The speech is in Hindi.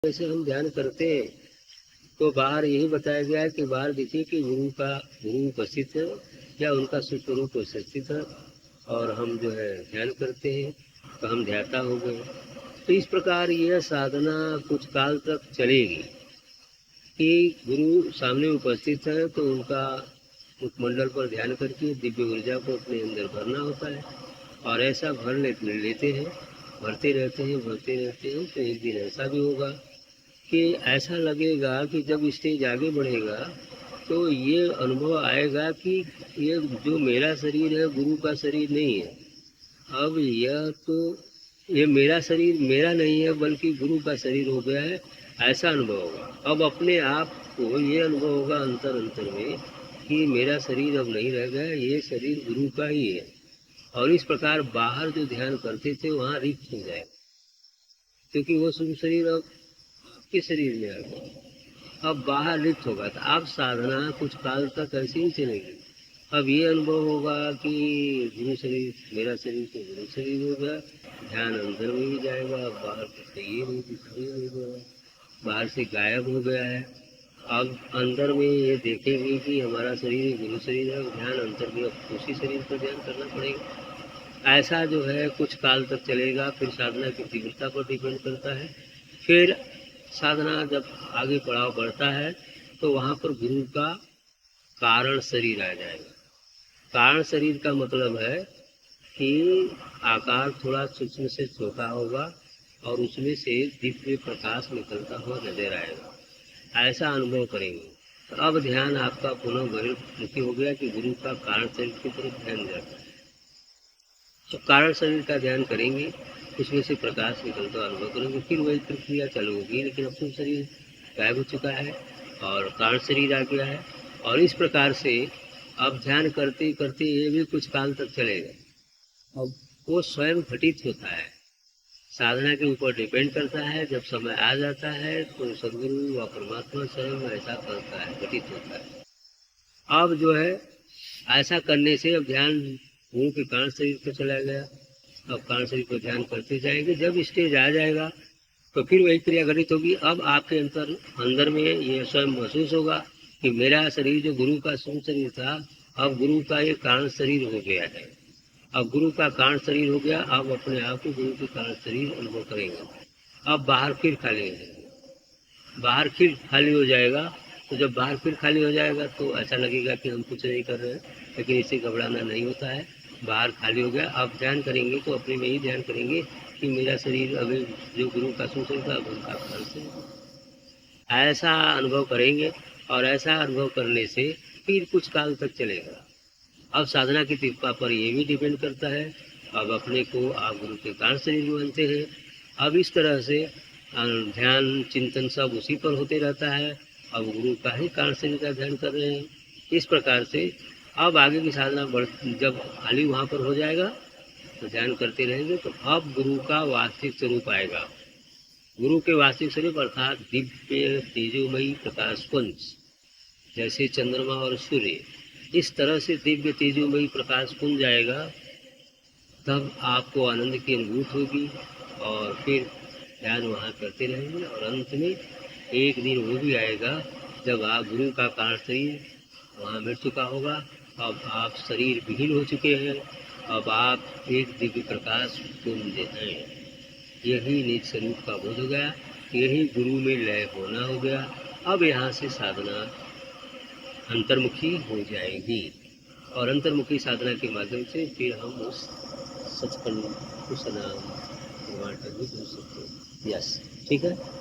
जैसे हम ध्यान करते हैं तो बाहर यही बताया गया है कि बाहर देखिए कि गुरु उपस्थित है या उनका स्वरूप उपस्थित है और हम जो है ध्यान करते हैं तो हम ध्याता हो गए। तो इस प्रकार यह साधना कुछ काल तक चलेगी कि गुरु सामने उपस्थित है तो उनका मुखमंडल पर ध्यान करके दिव्य ऊर्जा को अपने अंदर भरना होता है और ऐसा लेते हैं, भरते रहते हैं। तो एक दिन ऐसा भी होगा कि ऐसा लगेगा कि जब स्टेज आगे बढ़ेगा तो ये अनुभव आएगा कि ये जो मेरा शरीर है गुरु का शरीर नहीं है। अब ये मेरा शरीर मेरा नहीं है बल्कि गुरु का शरीर हो गया है, ऐसा अनुभव होगा। अब अपने आप को ये अनुभव होगा अंतर अंतर में कि मेरा शरीर अब नहीं रह गया, ये शरीर गुरु का ही है। और इस प्रकार बाहर जो ध्यान करते थे वहाँ रिक्त हो जाएगा, क्योंकि वो शुभ शरीर अब आपके शरीर में आ गया। अब बाहर लिप्त होगा तो अब साधना कुछ काल तक ऐसे ही चलेगी। अब ये अनुभव होगा कि गुरु शरीर मेरा शरीर तो गुरु शरीर हो गया, ध्यान अंदर में ही जाएगा, बाहर तो ये नहीं दिखाई नहीं देगा, बाहर से गायब हो गया है। अब अंदर में ये देखेंगे कि हमारा शरीर गुरु शरीर है, ध्यान अंतर में अब उसी शरीर पर ध्यान करना पड़ेगा। ऐसा जो है कुछ काल तक चलेगा, फिर साधना की तीव्रता पर डिपेंड करता है। फिर साधना जब आगे पड़ाव बढ़ता है तो वहाँ पर गुरु का कारण शरीर आ जाएगा। कारण शरीर का मतलब है कि आकार थोड़ा सूक्ष्म से छोटा होगा और उसमें से दिव्य प्रकाश निकलता हुआ नजर आएगा, ऐसा अनुभव करेंगे। तो अब ध्यान आपका पुनः बहिर्मुखी हो गया कि गुरु का कारण शरीर की तरफ ध्यान जाता है। तो कारण शरीर का ध्यान करेंगे, उसमें से प्रकाश निकलता हुआ अनुभव करेंगे, फिर वही प्रक्रिया चालू होगी। लेकिन अब तो शरीर गायब हो चुका है और कारण शरीर आ गया है और इस प्रकार से अब ध्यान करते करते ये भी कुछ काल तक चलेगा। अब वो स्वयं घटित होता है, साधना के ऊपर डिपेंड करता है। जब समय आ जाता है तो सदगुरु व परमात्मा स्वयं ऐसा करता है, घटित होता है। अब जो है ऐसा करने से अब ध्यान गुरु के कारण शरीर पर चला गया। अब कारण शरीर पर ध्यान करते जाएंगे, जब स्टेज आ जाएगा तो फिर वही क्रिया घटित होगी। अब आपके अंदर में ये स्वयं महसूस होगा कि मेरा शरीर जो गुरु का सूक्ष्म शरीर था अब गुरु का ये कारण शरीर हो गया है। अब गुरु का कारण शरीर हो गया, अब अपने आप को गुरु के कारण शरीर अनुभव करेंगे। अब बाहर फिर खाली हो जाएगा, बाहर फिर खाली हो जाएगा। तो जब बाहर फिर खाली हो जाएगा तो ऐसा लगेगा कि हम कुछ नहीं कर रहे हैं, लेकिन इससे घबराना नहीं होता है। बाहर खाली हो गया, अब ध्यान करेंगे तो अपने में ही ध्यान करेंगे कि मेरा शरीर अभी जो गुरु का सूक्ष्म था उनका कारण शरीर, ऐसा अनुभव करेंगे। और ऐसा अनुभव करने से फिर कुछ काल तक चलेगा। अब साधना की तीव्रता पर ये भी डिपेंड करता है। अब अपने को आप गुरु के कारण शरीर मानते हैं। अब इस तरह से ध्यान चिंतन सब उसी पर होते रहता है। अब गुरु का ही कारण शरीर का ध्यान कर रहे हैं। इस प्रकार से अब आगे की साधना जब खाली वहाँ पर हो जाएगा तो ध्यान करते रहेंगे तो अब गुरु का वास्तविक स्वरूप आएगा। गुरु के वास्तविक स्वरूप अर्थात दिव्य तेजोमयी प्रकाश पुंज, जैसे चंद्रमा और सूर्य, इस तरह से दिव्य तेजोमयी प्रकाश पुंज आएगा। तब आपको आनंद की अनुभूति होगी और फिर ध्यान वहाँ करते रहेंगे। और अंत में एक दिन वो भी आएगा जब आप गुरु का कारण शरीर वहाँ मिट चुका होगा। अब आप शरीर विहीन हो चुके हैं, अब आप एक दिव्य प्रकाश पुंज हैं। यही निज स्वरूप का बोध हो गया, यही गुरु में लय होना हो गया। अब यहाँ से साधना अंतर्मुखी हो जाएगी और अंतर्मुखी साधना के माध्यम से फिर हम उस सचखंड उस नाम भगवान तक भी पहुँच सकते हैं। यस, ठीक है।